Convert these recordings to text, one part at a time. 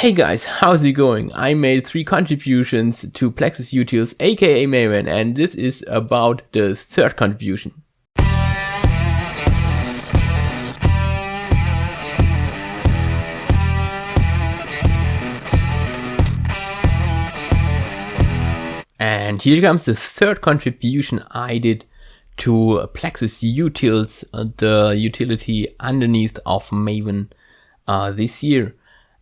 Hey guys, how's it going? I made 3 contributions to Plexus-Utils, aka Maven, and this is about the third contribution. And here comes the third contribution I did to Plexus-Utils, the utility underneath of Maven this year.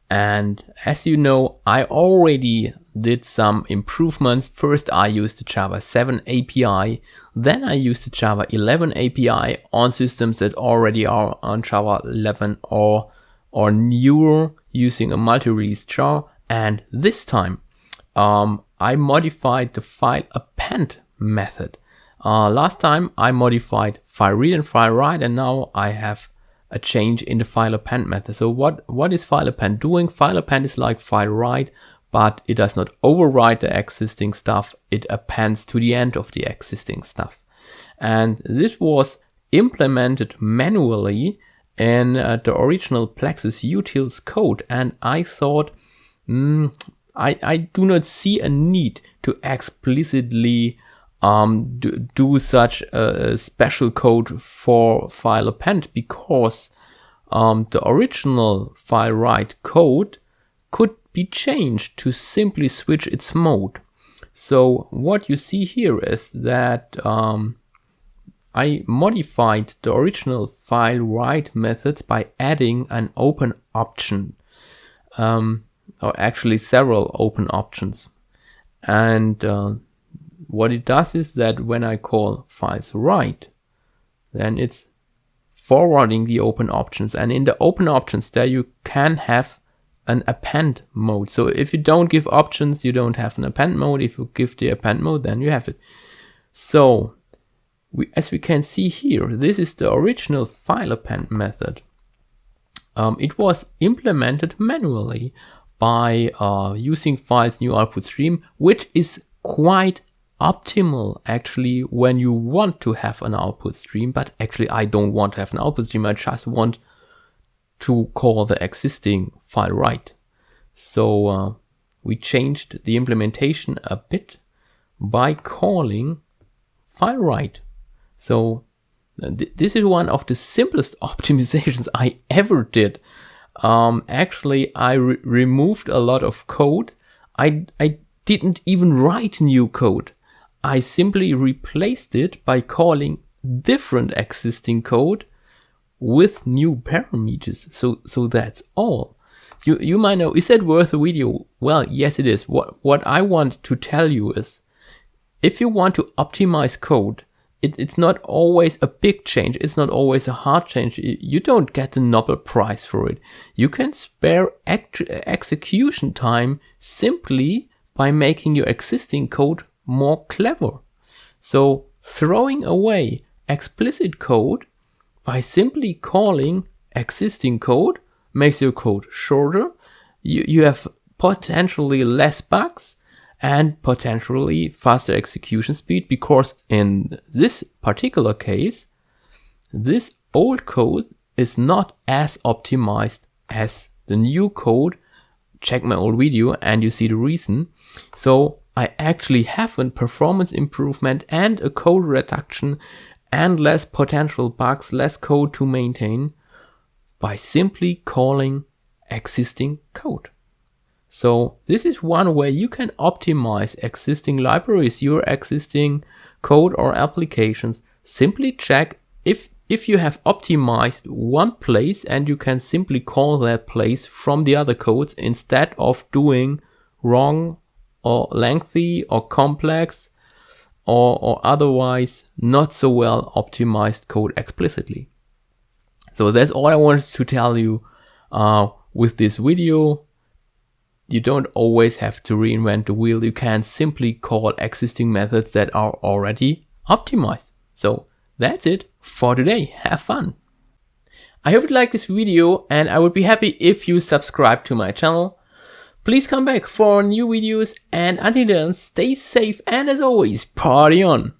And as you know, I already did some improvements. First, I used the Java 7 API. Then I used the Java 11 API on systems that already are on Java 11 or newer using a multi-release jar. And this time, I modified the file append method. Last time I modified file read and file write, and now I have a change in the file append method. So what is file append doing? File append is like file write, but it does not overwrite the existing stuff. It appends to the end of the existing stuff. And this was implemented manually in the original Plexus-Utils code. And I thought, I do not see a need to explicitly do such a special code for file append, because the original file write code could be changed to simply switch its mode. So what you see here is that I modified the original file write methods by adding an open option, or actually several open options. And what it does is that when I call files write, then it's forwarding the open options. And in the open options there you can have an append mode. So if you don't give options, you don't have an append mode. If you give the append mode, then you have it. So as we can see here, this is the original file append method. It was implemented manually by using files new output stream, which is quite optimal actually when you want to have an output stream. But actually I don't want to have an output stream. I just want to call the existing file write. So we changed the implementation a bit by calling file write. So this is one of the simplest optimizations I ever did. Actually I removed a lot of code. I didn't even write new code. I simply replaced it by calling different existing code with new parameters. So that's all. You might know, is that worth a video? Well, yes it is. What I want to tell you is, if you want to optimize code, it's not always a big change. It's not always a hard change. You don't get the Nobel Prize for it. You can spare execution time simply by making your existing code more clever. So throwing away explicit code by simply calling existing code makes your code shorter. You have potentially less bugs and potentially faster execution speed, because in this particular case, this old code is not as optimized as the new code. Check my old video and you see the reason. So I actually have a performance improvement and a code reduction and less potential bugs, less code to maintain by simply calling existing code. So this is one way you can optimize existing libraries, your existing code or applications. Simply check if you have optimized one place, and you can simply call that place from the other codes instead of doing wrong or lengthy or complex or otherwise not so well optimized code explicitly. So that's all I wanted to tell you with this video. You don't always have to reinvent the wheel. You can simply call existing methods that are already optimized. So that's it for today. Have fun. I hope you liked this video, and I would be happy if you subscribe to my channel. Please come back for new videos, and until then, stay safe, and as always, party on!